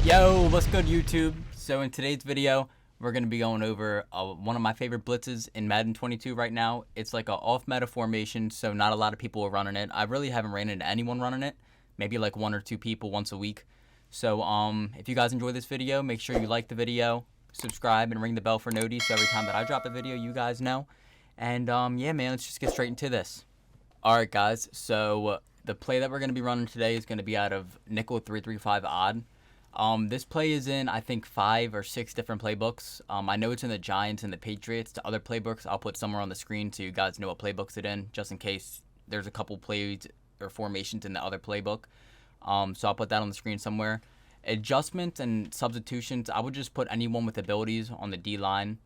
Yo, what's good YouTube? So in today's video, we're going to be going over one of my favorite blitzes in Madden 22 right now. It's like an off-meta formation, so not a lot of people are running it. I really haven't ran into anyone running it. Maybe like one or two people once a week. So if you guys enjoy this video, make sure you like the video, subscribe, and ring the bell for notice so every time that I drop a video, you guys know. And yeah, man, let's just get straight into this. Alright guys, so the play that we're going to be running today is going to be out of nickel 335 odd. This play is in, I think, 5 or 6 different playbooks. I know it's in the Giants and the Patriots. The other playbooks, I'll put somewhere on the screen so you guys know what playbooks it's in, just in case there's a couple plays or formations in the other playbook. So I'll put that on the screen somewhere. Adjustments and substitutions, I would just put anyone with abilities on the D-line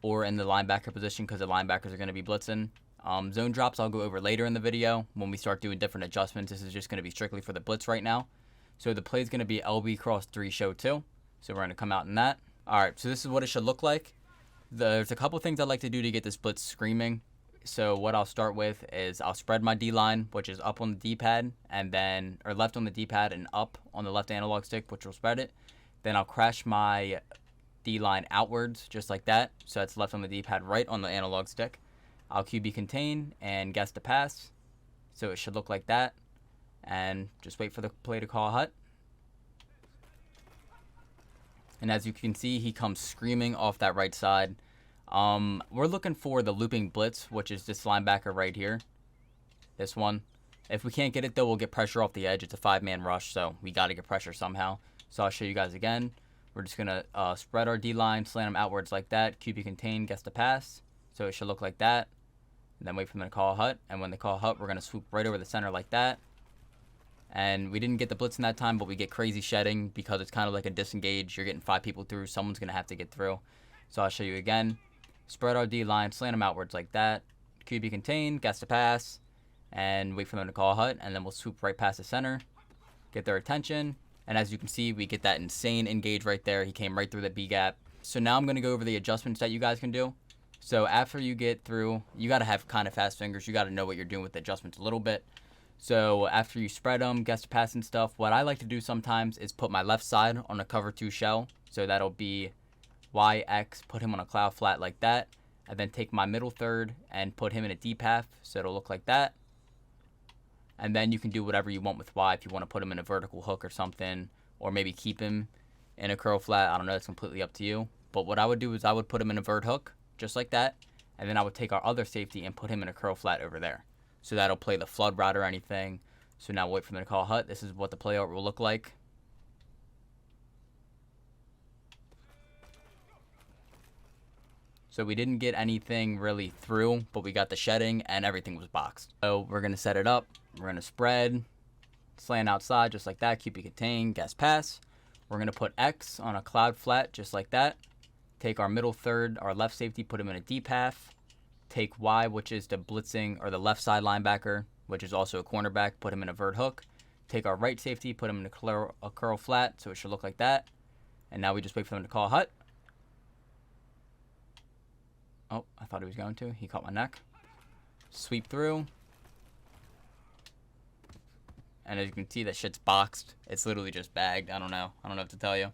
or in the linebacker position because the linebackers are going to be blitzing. Zone drops I'll go over later in the video when we start doing different adjustments. This is just going to be strictly for the blitz right now. So the play is going to be LB cross 3 show 2. So we're going to come out in that. Alright, so this is what it should look like. There's a couple things I'd like to do to get this blitz screaming. So what I'll start with is I'll spread my D-line, which is up on the D-pad, and then, or left on the D-pad and up on the left analog stick, which will spread it. Then I'll crash my D-line outwards, just like that. So that's left on the D-pad, right on the analog stick. I'll QB contain and guess the pass. So it should look like that. And just wait for the play to call hut. And as you can see, he comes screaming off that right side. We're looking for the looping blitz, which is this linebacker right here. This one. If we can't get it, though, we'll get pressure off the edge. It's a 5-man rush, so we got to get pressure somehow. So I'll show you guys again. We're just going to spread our D-line, slant them outwards like that. QB contain, guess the pass. So it should look like that. And then wait for them to call hut. And when they call hut, we're going to swoop right over the center like that. And we didn't get the blitz in that time, but we get crazy shedding because it's kind of like a disengage. You're getting 5 people through. Someone's going to have to get through. So I'll show you again. Spread our D-line, slant them outwards like that. QB contain, guess the pass, and wait for them to call hut. And then we'll swoop right past the center, get their attention. And as you can see, we get that insane engage right there. He came right through the B gap. So now I'm going to go over the adjustments that you guys can do. So after you get through, you got to have kind of fast fingers. You got to know what you're doing with the adjustments a little bit. So after you spread them, guess the pass and stuff, what I like to do sometimes is put my left side on a cover 2 shell. So that'll be YX, put him on a cloud flat like that. And then take my middle third and put him in a D path. So it'll look like that. And then you can do whatever you want with Y. If you want to put him in a vertical hook or something, or maybe keep him in a curl flat. I don't know. It's completely up to you. But what I would do is I would put him in a vert hook, just like that. And then I would take our other safety and put him in a curl flat over there. So that'll play the flood route or anything. So now we'll wait for them to call hut. This is what the play out will look like. So we didn't get anything really through, but we got the shedding and everything was boxed. So we're going to set it up. We're going to spread, slant outside just like that. QB contain, guess pass. We're going to put X on a cloud flat just like that. Take our middle third, our left safety, put him in a D path. Take Y, which is the blitzing or the left side linebacker, which is also a cornerback, put him in a vert hook. Take our right safety, put him in a curl flat, so it should look like that. And now we just wait for them to call hut. Oh, I thought he was going to. He caught my neck. Sweep through. And as you can see, that shit's boxed. It's literally just bagged. I don't know what to tell you.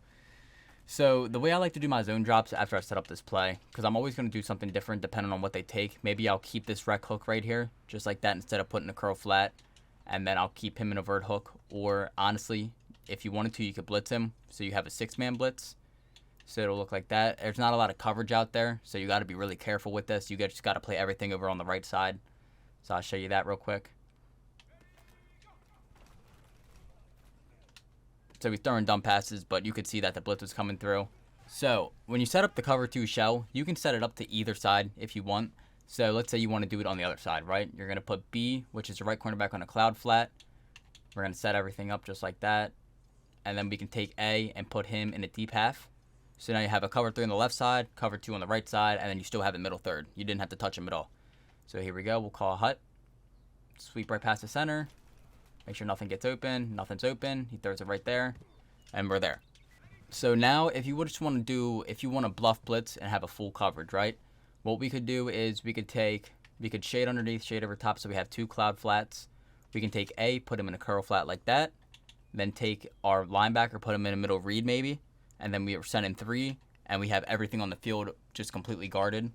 So the way I like to do my zone drops after I set up this play, because I'm always going to do something different depending on what they take. Maybe I'll keep this rec hook right here, just like that, instead of putting a curl flat. And then I'll keep him in a vert hook. Or honestly, if you wanted to, you could blitz him. So you have a 6-man blitz. So it'll look like that. There's not a lot of coverage out there, so you got to be really careful with this. You just got to play everything over on the right side. So I'll show you that real quick. So he's throwing dumb passes, but you could see that the blitz was coming through. So when you set up the cover 2 shell, you can set it up to either side if you want. So let's say you want to do it on the other side, right? You're going to put B, which is the right cornerback, on a cloud flat. We're going to set everything up just like that. And then we can take A and put him in a deep half. So now you have a cover 3 on the left side, cover 2 on the right side, and then you still have a middle third. You didn't have to touch him at all. So here we go. We'll call hut. Sweep right past the center. Make sure nothing gets open. Nothing's open. He throws it right there. And we're there. So now if you just want to do, if you want to bluff blitz and have a full coverage, right? What we could do is we could shade underneath, shade over top, so we have 2 cloud flats. We can take A, put him in a curl flat like that. then take our linebacker, put him in a middle read maybe, and then we are sending 3, and we have everything on the field just completely guarded.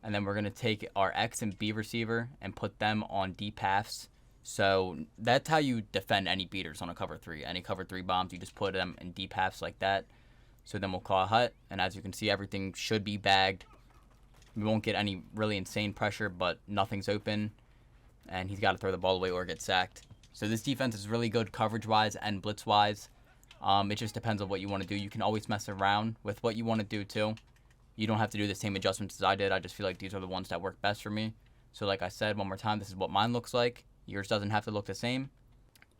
And then we're going to take our X and B receiver and put them on deep halves. So that's how you defend any beaters on a cover 3. Any cover 3 bombs, you just put them in deep halves like that. So then we'll call a hut, and as you can see, everything should be bagged. We won't get any really insane pressure, but nothing's open, and he's got to throw the ball away or get sacked. So this defense is really good coverage-wise and blitz-wise. It just depends on what you want to do. You can always mess around with what you want to do too. You don't have to do the same adjustments as I did. I just feel like these are the ones that work best for me. So like I said, one more time, this is what mine looks like. Yours doesn't have to look the same.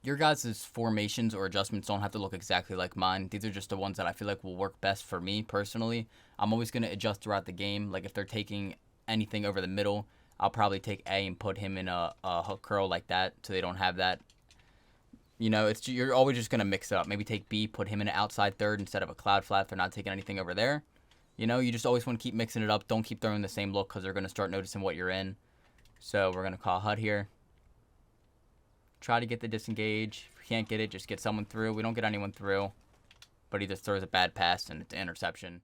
Your guys' formations or adjustments don't have to look exactly like mine. These are just the ones that I feel like will work best for me personally. I'm always going to adjust throughout the game. Like if they're taking anything over the middle, I'll probably take A and put him in a hook curl like that so they don't have that. You know, you're always just going to mix it up. Maybe take B, put him in an outside third instead of a cloud flat if they're not taking anything over there. You know, you just always want to keep mixing it up. Don't keep throwing the same look because they're going to start noticing what you're in. So we're going to call hut here. Try to get the disengage. If we can't get it, just get someone through. We don't get anyone through. But he just throws a bad pass and it's an interception.